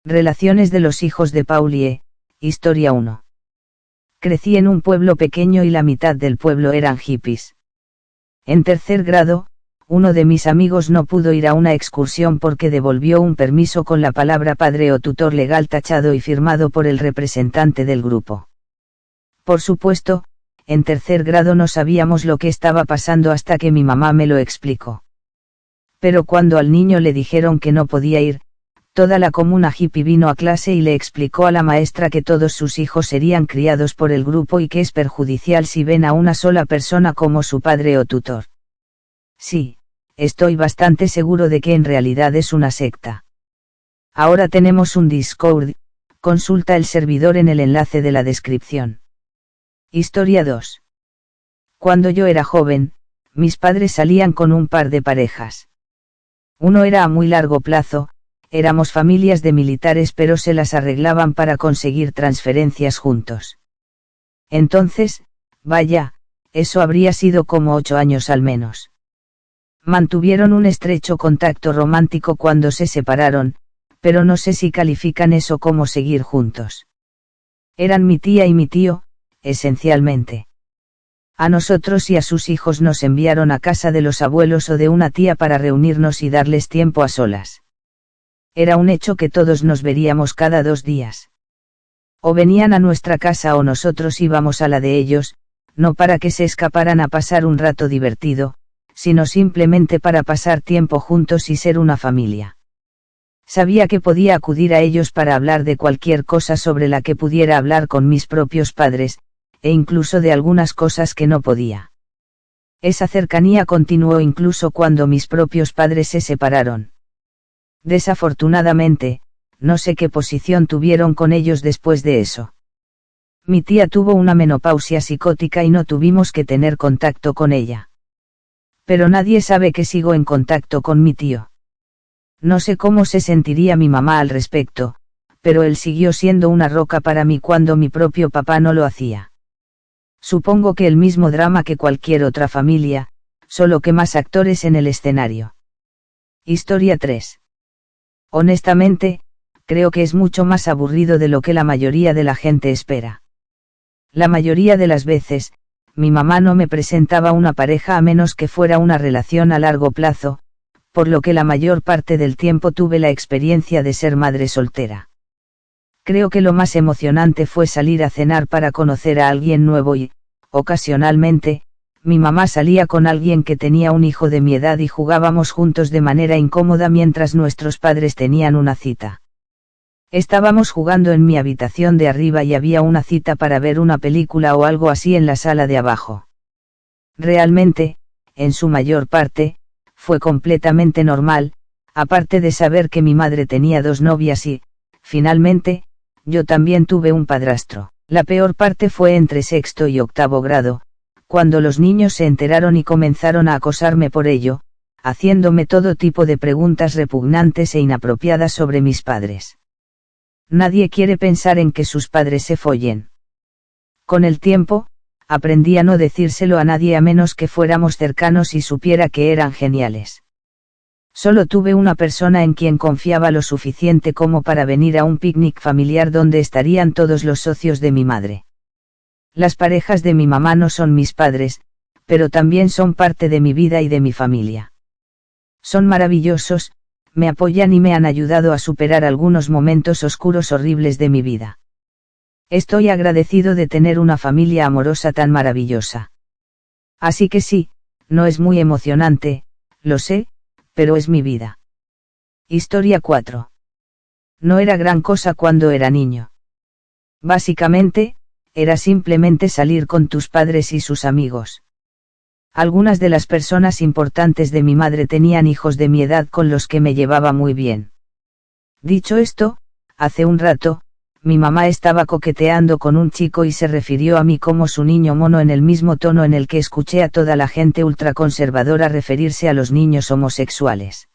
Relaciones de los hijos de Paulie, Historia 1. Crecí en un pueblo pequeño y la mitad del pueblo eran hippies. En tercer grado, uno de mis amigos no pudo ir a una excursión porque devolvió un permiso con la palabra padre o tutor legal tachado y firmado por el representante del grupo. Por supuesto, en tercer grado no sabíamos lo que estaba pasando hasta que mi mamá me lo explicó. Pero cuando al niño le dijeron que no podía ir, toda la comuna hippie vino a clase y le explicó a la maestra que todos sus hijos serían criados por el grupo y que es perjudicial si ven a una sola persona como su padre o tutor. Sí, estoy bastante seguro de que en realidad es una secta. Ahora tenemos un Discord, consulta el servidor en el enlace de la descripción. Historia 2. Cuando yo era joven, mis padres salían con un par de parejas. Uno era a muy largo plazo. Éramos familias de militares pero se las arreglaban para conseguir transferencias juntos. Entonces, vaya, eso habría sido como 8 años al menos. Mantuvieron un estrecho contacto romántico cuando se separaron, pero no sé si califican eso como seguir juntos. Eran mi tía y mi tío, esencialmente. A nosotros y a sus hijos nos enviaron a casa de los abuelos o de una tía para reunirnos y darles tiempo a solas. Era un hecho que todos nos veríamos cada 2 días. O venían a nuestra casa o nosotros íbamos a la de ellos, no para que se escaparan a pasar un rato divertido, sino simplemente para pasar tiempo juntos y ser una familia. Sabía que podía acudir a ellos para hablar de cualquier cosa sobre la que pudiera hablar con mis propios padres, e incluso de algunas cosas que no podía. Esa cercanía continuó incluso cuando mis propios padres se separaron. Desafortunadamente, no sé qué posición tuvieron con ellos después de eso. Mi tía tuvo una menopausia psicótica y no tuvimos que tener contacto con ella. Pero nadie sabe que sigo en contacto con mi tío. No sé cómo se sentiría mi mamá al respecto, pero él siguió siendo una roca para mí cuando mi propio papá no lo hacía. Supongo que el mismo drama que cualquier otra familia, solo que más actores en el escenario. Historia 3. Honestamente, creo que es mucho más aburrido de lo que la mayoría de la gente espera. La mayoría de las veces, mi mamá no me presentaba una pareja a menos que fuera una relación a largo plazo, por lo que la mayor parte del tiempo tuve la experiencia de ser madre soltera. Creo que lo más emocionante fue salir a cenar para conocer a alguien nuevo y, ocasionalmente, mi mamá salía con alguien que tenía un hijo de mi edad y jugábamos juntos de manera incómoda mientras nuestros padres tenían una cita. Estábamos jugando en mi habitación de arriba y había una cita para ver una película o algo así en la sala de abajo. Realmente, en su mayor parte, fue completamente normal, aparte de saber que mi madre tenía 2 novias y, finalmente, yo también tuve un padrastro. La peor parte fue entre 6º y 8º grado, cuando los niños se enteraron y comenzaron a acosarme por ello, haciéndome todo tipo de preguntas repugnantes e inapropiadas sobre mis padres. Nadie quiere pensar en que sus padres se follen. Con el tiempo, aprendí a no decírselo a nadie a menos que fuéramos cercanos y supiera que eran geniales. Solo tuve una persona en quien confiaba lo suficiente como para venir a un picnic familiar donde estarían todos los socios de mi madre. Las parejas de mi mamá no son mis padres, pero también son parte de mi vida y de mi familia. Son maravillosos, me apoyan y me han ayudado a superar algunos momentos oscuros horribles de mi vida. Estoy agradecido de tener una familia amorosa tan maravillosa. Así que sí, no es muy emocionante, lo sé, pero es mi vida. Historia 4. No era gran cosa cuando era niño. Básicamente, era simplemente salir con tus padres y sus amigos. Algunas de las personas importantes de mi madre tenían hijos de mi edad con los que me llevaba muy bien. Dicho esto, hace un rato, mi mamá estaba coqueteando con un chico y se refirió a mí como su niño mono en el mismo tono en el que escuché a toda la gente ultraconservadora referirse a los niños homosexuales.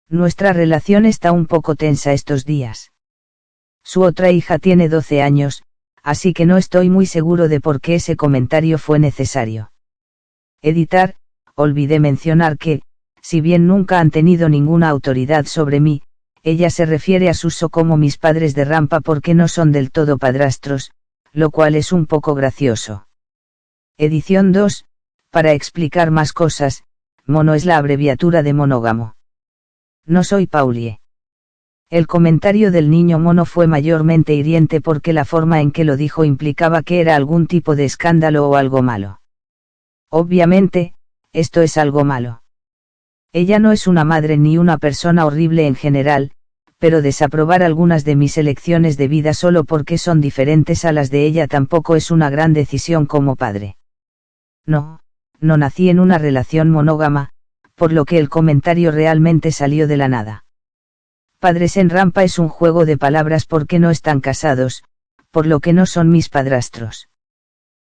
Nuestra relación está un poco tensa estos días. Su otra hija tiene 12 años, así que no estoy muy seguro de por qué ese comentario fue necesario. Editar, olvidé mencionar que, si bien nunca han tenido ninguna autoridad sobre mí, ella se refiere a Suso como mis padres de Rampa porque no son del todo padrastros, lo cual es un poco gracioso. Edición 2, para explicar más cosas, mono es la abreviatura de monógamo. No soy Paulie. El comentario del niño mono fue mayormente hiriente porque la forma en que lo dijo implicaba que era algún tipo de escándalo o algo malo. Obviamente, esto es algo malo. Ella no es una madre ni una persona horrible en general, pero desaprobar algunas de mis elecciones de vida solo porque son diferentes a las de ella tampoco es una gran decisión como padre. No nací en una relación monógama, por lo que el comentario realmente salió de la nada. Padres en Rampa es un juego de palabras porque no están casados, por lo que no son mis padrastros.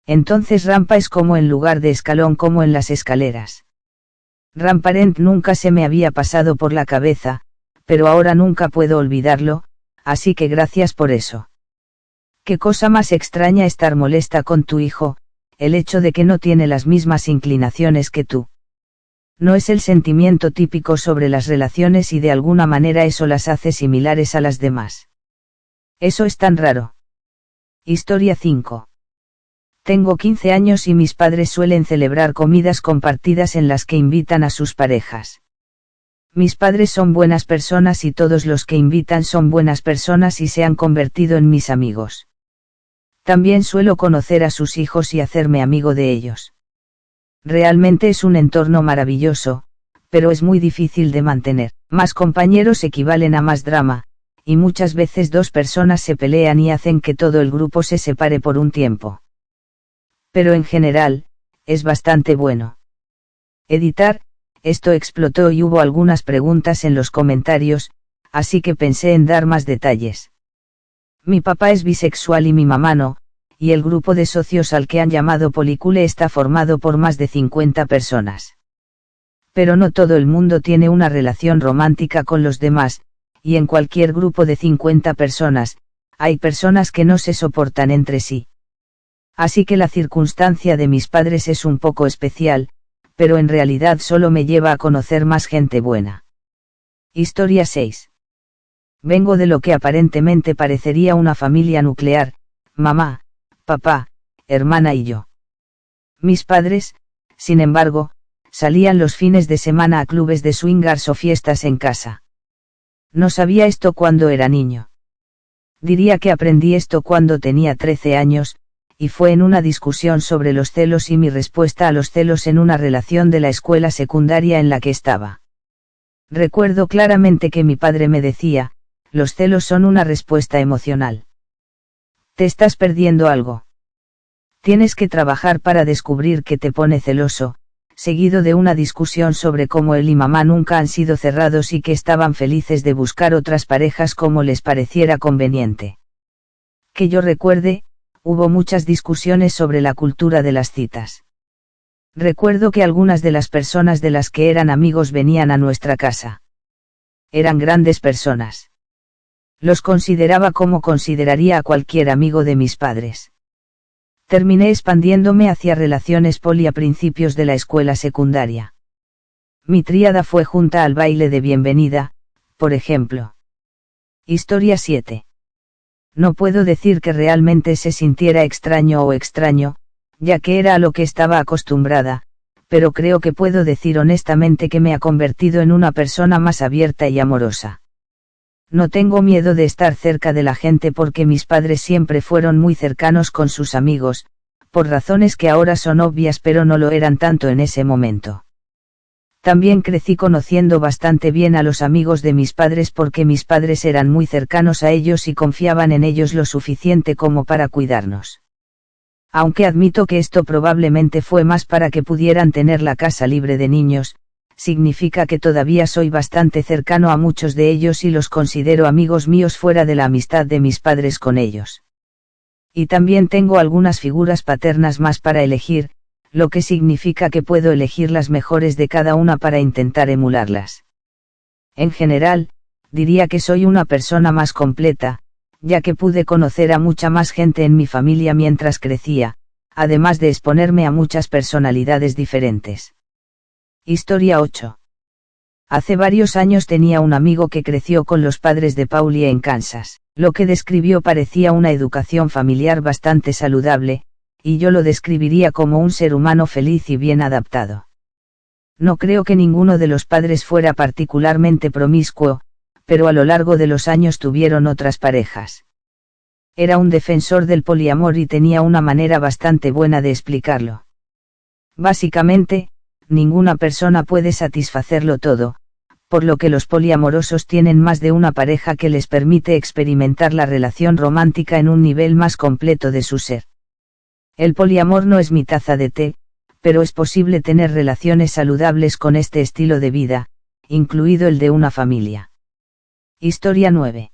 Entonces Rampa es como en lugar de escalón como en las escaleras. Ramparent nunca se me había pasado por la cabeza, pero ahora nunca puedo olvidarlo, así que gracias por eso. Qué cosa más extraña estar molesta con tu hijo, el hecho de que no tiene las mismas inclinaciones que tú. No es el sentimiento típico sobre las relaciones y de alguna manera eso las hace similares a las demás. Eso es tan raro. Historia 5. Tengo 15 años y mis padres suelen celebrar comidas compartidas en las que invitan a sus parejas. Mis padres son buenas personas y todos los que invitan son buenas personas y se han convertido en mis amigos. También suelo conocer a sus hijos y hacerme amigo de ellos. Realmente es un entorno maravilloso, pero es muy difícil de mantener. Más compañeros equivalen a más drama, y muchas veces dos personas se pelean y hacen que todo el grupo se separe por un tiempo. Pero en general, es bastante bueno. Editar, esto explotó y hubo algunas preguntas en los comentarios, así que pensé en dar más detalles. Mi papá es bisexual y mi mamá no, y el grupo de socios al que han llamado Policule está formado por más de 50 personas. Pero no todo el mundo tiene una relación romántica con los demás, y en cualquier grupo de 50 personas, hay personas que no se soportan entre sí. Así que la circunstancia de mis padres es un poco especial, pero en realidad solo me lleva a conocer más gente buena. Historia 6. Vengo de lo que aparentemente parecería una familia nuclear, mamá, papá, hermana y yo. Mis padres, sin embargo, salían los fines de semana a clubes de swingers o fiestas en casa. No sabía esto cuando era niño. Diría que aprendí esto cuando tenía 13 años, y fue en una discusión sobre los celos y mi respuesta a los celos en una relación de la escuela secundaria en la que estaba. Recuerdo claramente que mi padre me decía, los celos son una respuesta emocional. Te estás perdiendo algo. Tienes que trabajar para descubrir qué te pone celoso, seguido de una discusión sobre cómo él y mamá nunca han sido cerrados y que estaban felices de buscar otras parejas como les pareciera conveniente. Que yo recuerde, hubo muchas discusiones sobre la cultura de las citas. Recuerdo que algunas de las personas de las que eran amigos venían a nuestra casa. Eran grandes personas. Los consideraba como consideraría a cualquier amigo de mis padres. Terminé expandiéndome hacia relaciones poli a principios de la escuela secundaria. Mi tríada fue junta al baile de bienvenida, por ejemplo. Historia 7. No puedo decir que realmente se sintiera extraño o extraño, ya que era a lo que estaba acostumbrada, pero creo que puedo decir honestamente que me ha convertido en una persona más abierta y amorosa. No tengo miedo de estar cerca de la gente porque mis padres siempre fueron muy cercanos con sus amigos, por razones que ahora son obvias pero no lo eran tanto en ese momento. También crecí conociendo bastante bien a los amigos de mis padres porque mis padres eran muy cercanos a ellos y confiaban en ellos lo suficiente como para cuidarnos. Aunque admito que esto probablemente fue más para que pudieran tener la casa libre de niños, significa que todavía soy bastante cercano a muchos de ellos y los considero amigos míos fuera de la amistad de mis padres con ellos. Y también tengo algunas figuras paternas más para elegir, lo que significa que puedo elegir las mejores de cada una para intentar emularlas. En general, diría que soy una persona más completa, ya que pude conocer a mucha más gente en mi familia mientras crecía, además de exponerme a muchas personalidades diferentes. Historia 8. Hace varios años tenía un amigo que creció con los padres de Paulie en Kansas. Lo que describió parecía una educación familiar bastante saludable, y yo lo describiría como un ser humano feliz y bien adaptado. No creo que ninguno de los padres fuera particularmente promiscuo, pero a lo largo de los años tuvieron otras parejas. Era un defensor del poliamor y tenía una manera bastante buena de explicarlo. Básicamente, ninguna persona puede satisfacerlo todo, por lo que los poliamorosos tienen más de una pareja que les permite experimentar la relación romántica en un nivel más completo de su ser. El poliamor no es mi taza de té, pero es posible tener relaciones saludables con este estilo de vida, incluido el de una familia. Historia 9.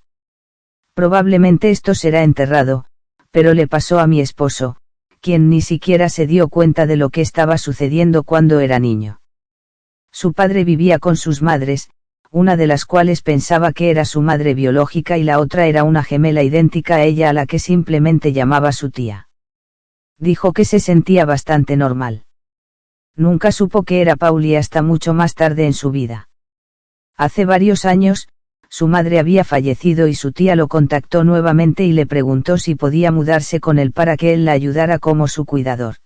Probablemente esto será enterrado, pero le pasó a mi esposo, quien ni siquiera se dio cuenta de lo que estaba sucediendo cuando era niño. Su padre vivía con sus madres, una de las cuales pensaba que era su madre biológica y la otra era una gemela idéntica a ella a la que simplemente llamaba su tía. Dijo que se sentía bastante normal. Nunca supo que era Paulie hasta mucho más tarde en su vida. Hace varios años, su madre había fallecido y su tía lo contactó nuevamente y le preguntó si podía mudarse con él para que él la ayudara como su cuidador.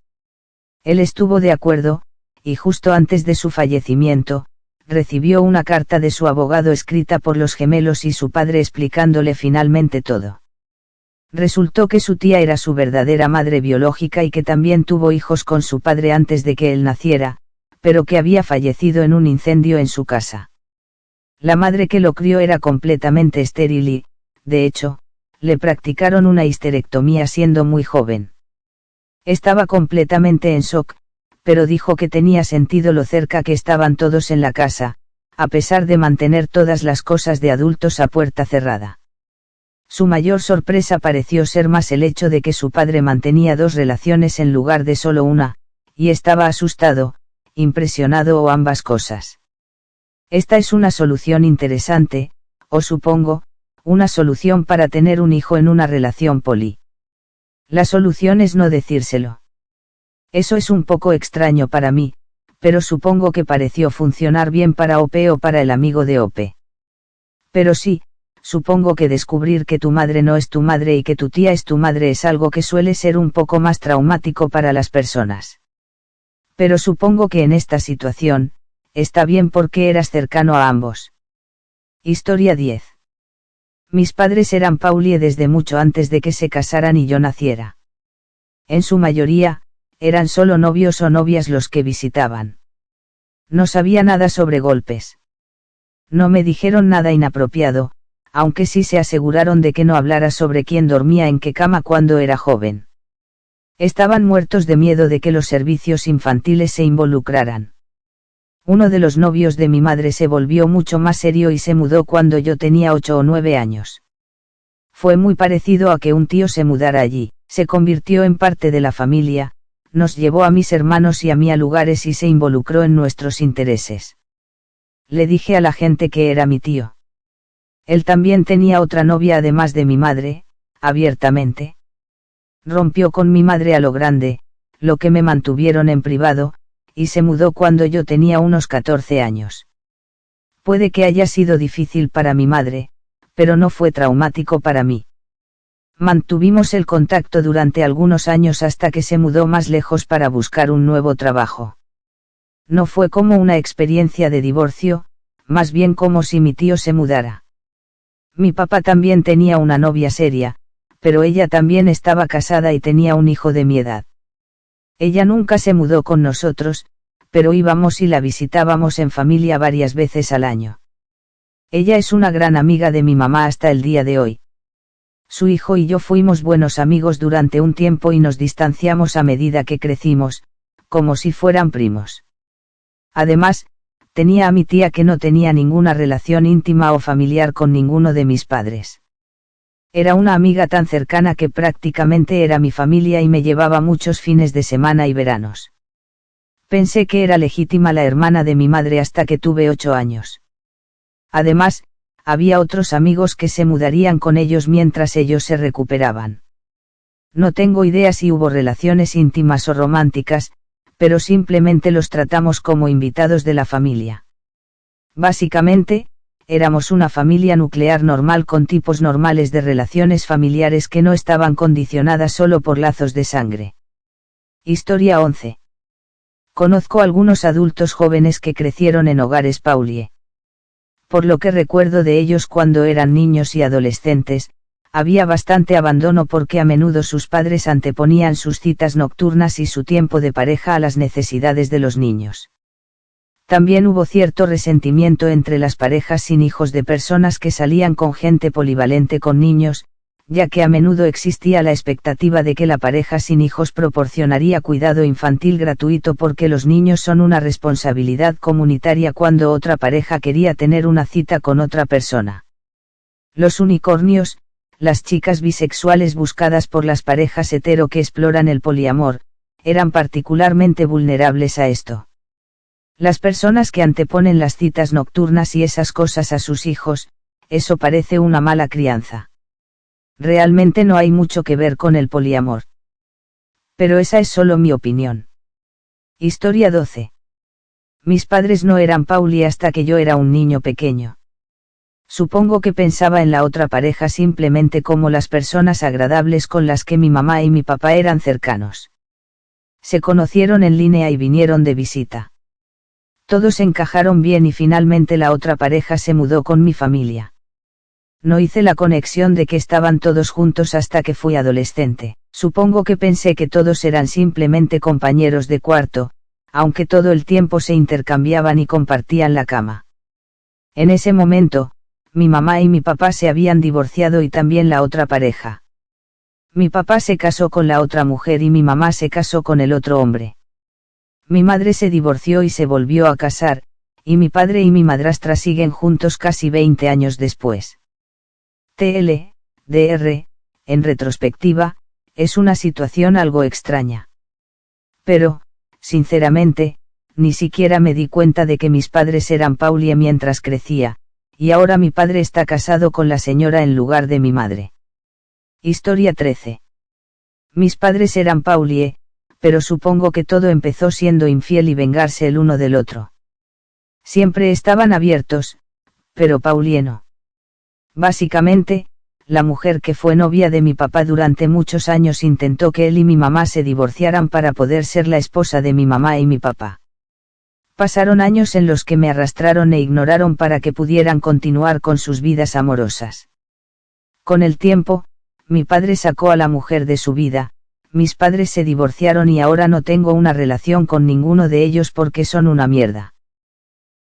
Él estuvo de acuerdo, y justo antes de su fallecimiento, recibió una carta de su abogado escrita por los gemelos y su padre explicándole finalmente todo. Resultó que su tía era su verdadera madre biológica y que también tuvo hijos con su padre antes de que él naciera, pero que había fallecido en un incendio en su casa. La madre que lo crió era completamente estéril y, de hecho, le practicaron una histerectomía siendo muy joven. Estaba completamente en shock, pero dijo que tenía sentido lo cerca que estaban todos en la casa, a pesar de mantener todas las cosas de adultos a puerta cerrada. Su mayor sorpresa pareció ser más el hecho de que su padre mantenía dos relaciones en lugar de solo una, y estaba asustado, impresionado o ambas cosas. Esta es una solución interesante, o supongo, una solución para tener un hijo en una relación poli. La solución es no decírselo. Eso es un poco extraño para mí, pero supongo que pareció funcionar bien para Ope o para el amigo de Ope. Pero sí, supongo que descubrir que tu madre no es tu madre y que tu tía es tu madre es algo que suele ser un poco más traumático para las personas. Pero supongo que en esta situación, está bien porque eras cercano a ambos. Historia 10. Mis padres eran Paulie desde mucho antes de que se casaran y yo naciera. En su mayoría, eran solo novios o novias los que visitaban. No sabía nada sobre golpes. No me dijeron nada inapropiado, aunque sí se aseguraron de que no hablara sobre quién dormía en qué cama cuando era joven. Estaban muertos de miedo de que los servicios infantiles se involucraran. Uno de los novios de mi madre se volvió mucho más serio y se mudó cuando yo tenía 8 o 9 años. Fue muy parecido a que un tío se mudara allí, se convirtió en parte de la familia, nos llevó a mis hermanos y a mí a lugares y se involucró en nuestros intereses. Le dije a la gente que era mi tío. Él también tenía otra novia además de mi madre, abiertamente. Rompió con mi madre a lo grande, lo que me mantuvieron en privado, y se mudó cuando yo tenía unos 14 años. Puede que haya sido difícil para mi madre, pero no fue traumático para mí. Mantuvimos el contacto durante algunos años hasta que se mudó más lejos para buscar un nuevo trabajo. No fue como una experiencia de divorcio, más bien como si mi tío se mudara. Mi papá también tenía una novia seria, pero ella también estaba casada y tenía un hijo de mi edad. Ella nunca se mudó con nosotros, pero íbamos y la visitábamos en familia varias veces al año. Ella es una gran amiga de mi mamá hasta el día de hoy. Su hijo y yo fuimos buenos amigos durante un tiempo y nos distanciamos a medida que crecimos, como si fueran primos. Además, tenía a mi tía que no tenía ninguna relación íntima o familiar con ninguno de mis padres. Era una amiga tan cercana que prácticamente era mi familia y me llevaba muchos fines de semana y veranos. Pensé que era legítima la hermana de mi madre hasta que tuve 8 años. Además, había otros amigos que se mudarían con ellos mientras ellos se recuperaban. No tengo idea si hubo relaciones íntimas o románticas, pero simplemente los tratamos como invitados de la familia. Básicamente, éramos una familia nuclear normal con tipos normales de relaciones familiares que no estaban condicionadas solo por lazos de sangre. Historia 11. Conozco algunos adultos jóvenes que crecieron en hogares Paulie. Por lo que recuerdo de ellos cuando eran niños y adolescentes, había bastante abandono porque a menudo sus padres anteponían sus citas nocturnas y su tiempo de pareja a las necesidades de los niños. También hubo cierto resentimiento entre las parejas sin hijos de personas que salían con gente polivalente con niños, ya que a menudo existía la expectativa de que la pareja sin hijos proporcionaría cuidado infantil gratuito porque los niños son una responsabilidad comunitaria cuando otra pareja quería tener una cita con otra persona. Los unicornios, las chicas bisexuales buscadas por las parejas hetero que exploran el poliamor, eran particularmente vulnerables a esto. Las personas que anteponen las citas nocturnas y esas cosas a sus hijos, eso parece una mala crianza. Realmente no hay mucho que ver con el poliamor. Pero esa es solo mi opinión. Historia 12. Mis padres no eran Pauli hasta que yo era un niño pequeño. Supongo que pensaba en la otra pareja simplemente como las personas agradables con las que mi mamá y mi papá eran cercanos. Se conocieron en línea y vinieron de visita. Todos encajaron bien y finalmente la otra pareja se mudó con mi familia. No hice la conexión de que estaban todos juntos hasta que fui adolescente. Supongo que pensé que todos eran simplemente compañeros de cuarto, aunque todo el tiempo se intercambiaban y compartían la cama. En ese momento, mi mamá y mi papá se habían divorciado y también la otra pareja. Mi papá se casó con la otra mujer y mi mamá se casó con el otro hombre. Mi madre se divorció y se volvió a casar, y mi padre y mi madrastra siguen juntos casi 20 años después. Dr. En retrospectiva, es una situación algo extraña. Pero, sinceramente, ni siquiera me di cuenta de que mis padres eran Paulie mientras crecía, y ahora mi padre está casado con la señora en lugar de mi madre. Historia 13. Mis padres eran Paulie, pero supongo que todo empezó siendo infiel y vengarse el uno del otro. Siempre estaban abiertos, pero Paulie no. Básicamente, la mujer que fue novia de mi papá durante muchos años intentó que él y mi mamá se divorciaran para poder ser la esposa de mi mamá y mi papá. Pasaron años en los que me arrastraron e ignoraron para que pudieran continuar con sus vidas amorosas. Con el tiempo, mi padre sacó a la mujer de su vida, mis padres se divorciaron y ahora no tengo una relación con ninguno de ellos porque son una mierda.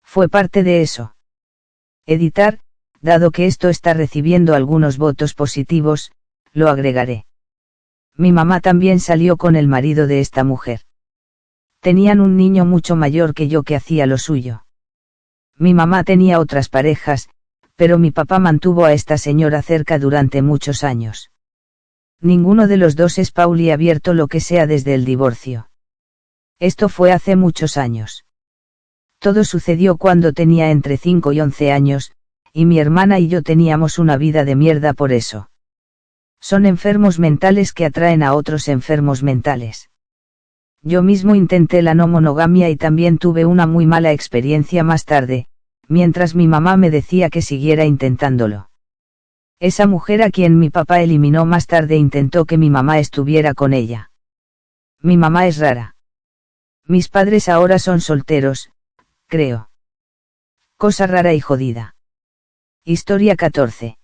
Fue parte de eso. Editar, dado que esto está recibiendo algunos votos positivos, lo agregaré. Mi mamá también salió con el marido de esta mujer. Tenían un niño mucho mayor que yo que hacía lo suyo. Mi mamá tenía otras parejas, pero mi papá mantuvo a esta señora cerca durante muchos años. Ninguno de los dos es Paulie abierto lo que sea desde el divorcio. Esto fue hace muchos años. Todo sucedió cuando tenía entre 5 y 11 años, y mi hermana y yo teníamos una vida de mierda por eso. Son enfermos mentales que atraen a otros enfermos mentales. Yo mismo intenté la no monogamia y también tuve una muy mala experiencia más tarde, mientras mi mamá me decía que siguiera intentándolo. Esa mujer a quien mi papá eliminó más tarde intentó que mi mamá estuviera con ella. Mi mamá es rara. Mis padres ahora son solteros, creo. Cosa rara y jodida. Historia 14.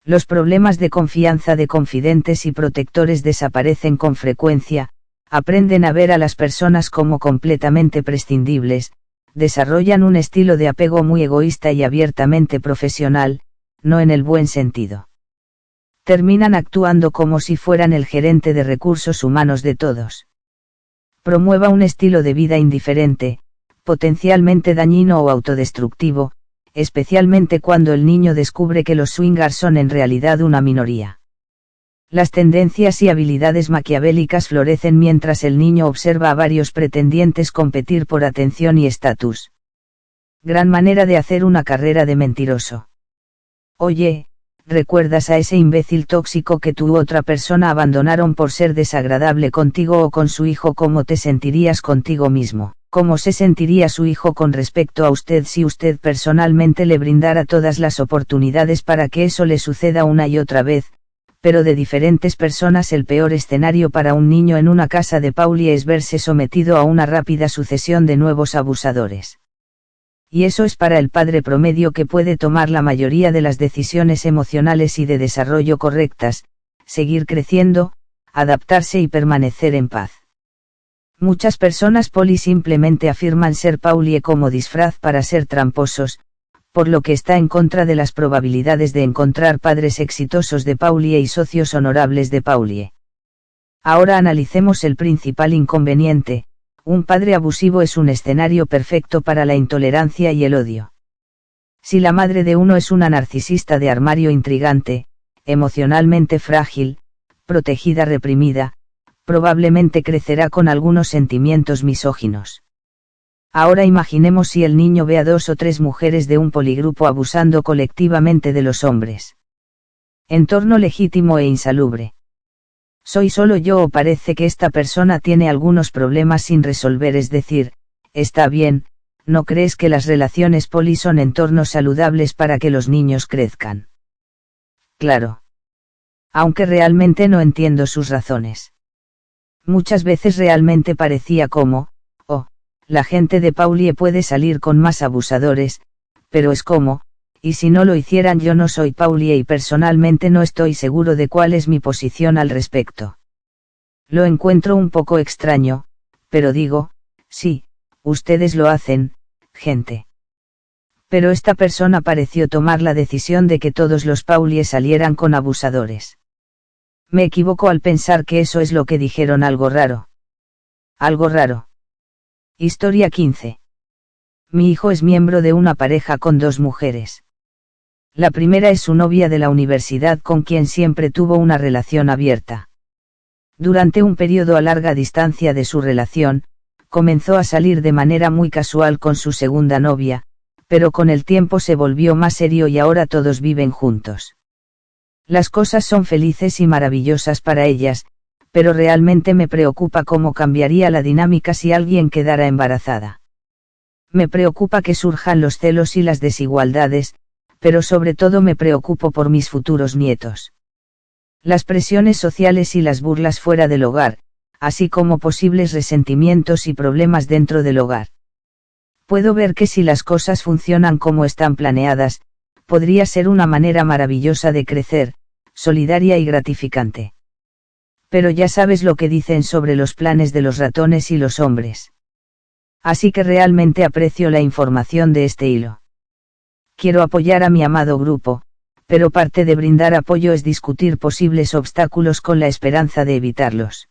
Los problemas de confianza de confidentes y protectores desaparecen con frecuencia, aprenden a ver a las personas como completamente prescindibles, desarrollan un estilo de apego muy egoísta y abiertamente profesional, no en el buen sentido. Terminan actuando como si fueran el gerente de recursos humanos de todos. Promueva un estilo de vida indiferente, potencialmente dañino o autodestructivo, especialmente cuando el niño descubre que los swingers son en realidad una minoría. Las tendencias y habilidades maquiavélicas florecen mientras el niño observa a varios pretendientes competir por atención y estatus. Gran manera de hacer una carrera de mentiroso. Oye, ¿recuerdas a ese imbécil tóxico que tú u otra persona abandonaron por ser desagradable contigo o con su hijo? ¿Cómo te sentirías contigo mismo? ¿Cómo se sentiría su hijo con respecto a usted si usted personalmente le brindara todas las oportunidades para que eso le suceda una y otra vez? Pero de diferentes personas el peor escenario para un niño en una casa de Pauli es verse sometido a una rápida sucesión de nuevos abusadores. Y eso es para el padre promedio que puede tomar la mayoría de las decisiones emocionales y de desarrollo correctas, seguir creciendo, adaptarse y permanecer en paz. Muchas personas Poli simplemente afirman ser Paulie como disfraz para ser tramposos, por lo que está en contra de las probabilidades de encontrar padres exitosos de Paulie y socios honorables de Paulie. Ahora analicemos el principal inconveniente: un padre abusivo es un escenario perfecto para la intolerancia y el odio. Si la madre de uno es una narcisista de armario intrigante, emocionalmente frágil, protegida, reprimida, probablemente crecerá con algunos sentimientos misóginos. Ahora imaginemos si el niño ve a 2 o 3 mujeres de un poligrupo abusando colectivamente de los hombres. Entorno legítimo e insalubre. ¿Soy solo yo o parece que esta persona tiene algunos problemas sin resolver? Es decir, está bien, ¿no crees que las relaciones poli son entornos saludables para que los niños crezcan? Claro. Aunque realmente no entiendo sus razones. Muchas veces realmente parecía como, la gente de Paulie puede salir con más abusadores, pero es como, y si no lo hicieran. Yo no soy Paulie y personalmente no estoy seguro de cuál es mi posición al respecto. Lo encuentro un poco extraño, pero digo, sí, ustedes lo hacen, gente. Pero esta persona pareció tomar la decisión de que todos los Paulie salieran con abusadores. Me equivoco al pensar que eso es lo que dijeron. Algo raro. Algo raro. Historia 15. Mi hijo es miembro de una pareja con 2 mujeres. La primera es su novia de la universidad con quien siempre tuvo una relación abierta. Durante un periodo a larga distancia de su relación, comenzó a salir de manera muy casual con su segunda novia, pero con el tiempo se volvió más serio y ahora todos viven juntos. Las cosas son felices y maravillosas para ellas, pero realmente me preocupa cómo cambiaría la dinámica si alguien quedara embarazada. Me preocupa que surjan los celos y las desigualdades, pero sobre todo me preocupo por mis futuros nietos. Las presiones sociales y las burlas fuera del hogar, así como posibles resentimientos y problemas dentro del hogar. Puedo ver que si las cosas funcionan como están planeadas, podría ser una manera maravillosa de crecer, solidaria y gratificante. Pero ya sabes lo que dicen sobre los planes de los ratones y los hombres. Así que realmente aprecio la información de este hilo. Quiero apoyar a mi amado grupo, pero parte de brindar apoyo es discutir posibles obstáculos con la esperanza de evitarlos.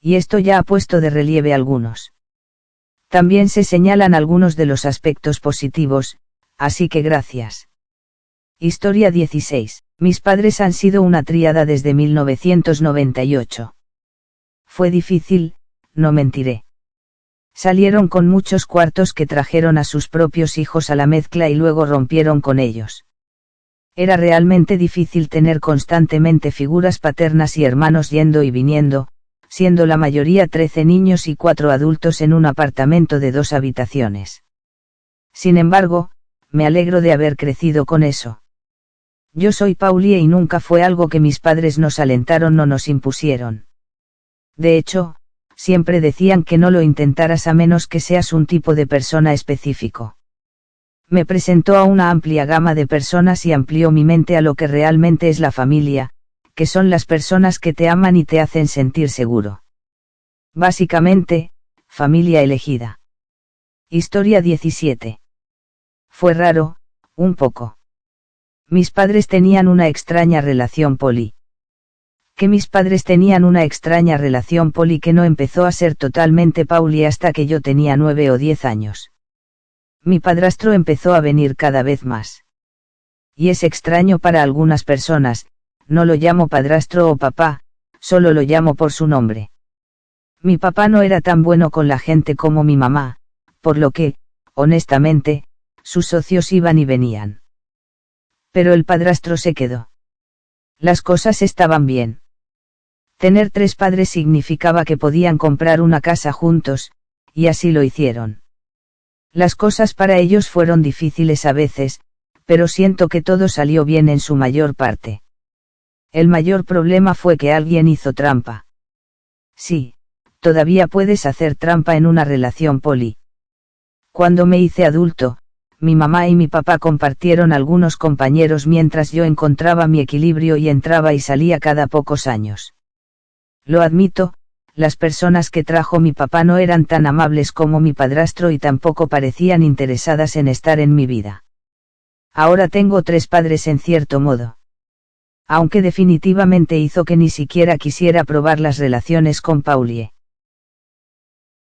Y esto ya ha puesto de relieve algunos. También se señalan algunos de los aspectos positivos, así que gracias. Historia 16. Mis padres han sido una tríada desde 1998. Fue difícil, no mentiré. Salieron con muchos cuartos que trajeron a sus propios hijos a la mezcla y luego rompieron con ellos. Era realmente difícil tener constantemente figuras paternas y hermanos yendo y viniendo, siendo la mayoría 13 niños y 4 adultos en un apartamento de 2 habitaciones. Sin embargo, me alegro de haber crecido con eso. Yo soy Paulie y nunca fue algo que mis padres nos alentaron o nos impusieron. De hecho, siempre decían que no lo intentaras a menos que seas un tipo de persona específico. Me presentó a una amplia gama de personas y amplió mi mente a lo que realmente es la familia, que son las personas que te aman y te hacen sentir seguro. Básicamente, familia elegida. Historia 17. Fue raro, un poco. Mis padres tenían una extraña relación poli. Que mis padres tenían una extraña relación poli que no empezó a ser totalmente Paulie hasta que yo tenía 9 o 10 años. Mi padrastro empezó a venir cada vez más. Y es extraño para algunas personas, no lo llamo padrastro o papá, solo lo llamo por su nombre. Mi papá no era tan bueno con la gente como mi mamá, por lo que, honestamente, sus socios iban y venían. Pero el padrastro se quedó. Las cosas estaban bien. Tener 3 padres significaba que podían comprar una casa juntos, y así lo hicieron. Las cosas para ellos fueron difíciles a veces, pero siento que todo salió bien en su mayor parte. El mayor problema fue que alguien hizo trampa. Sí, todavía puedes hacer trampa en una relación poli. Cuando me hice adulto, mi mamá y mi papá compartieron algunos compañeros mientras yo encontraba mi equilibrio y entraba y salía cada pocos años. Lo admito, las personas que trajo mi papá no eran tan amables como mi padrastro y tampoco parecían interesadas en estar en mi vida. Ahora tengo 3 padres en cierto modo. Aunque definitivamente hizo que ni siquiera quisiera probar las relaciones con Paulie.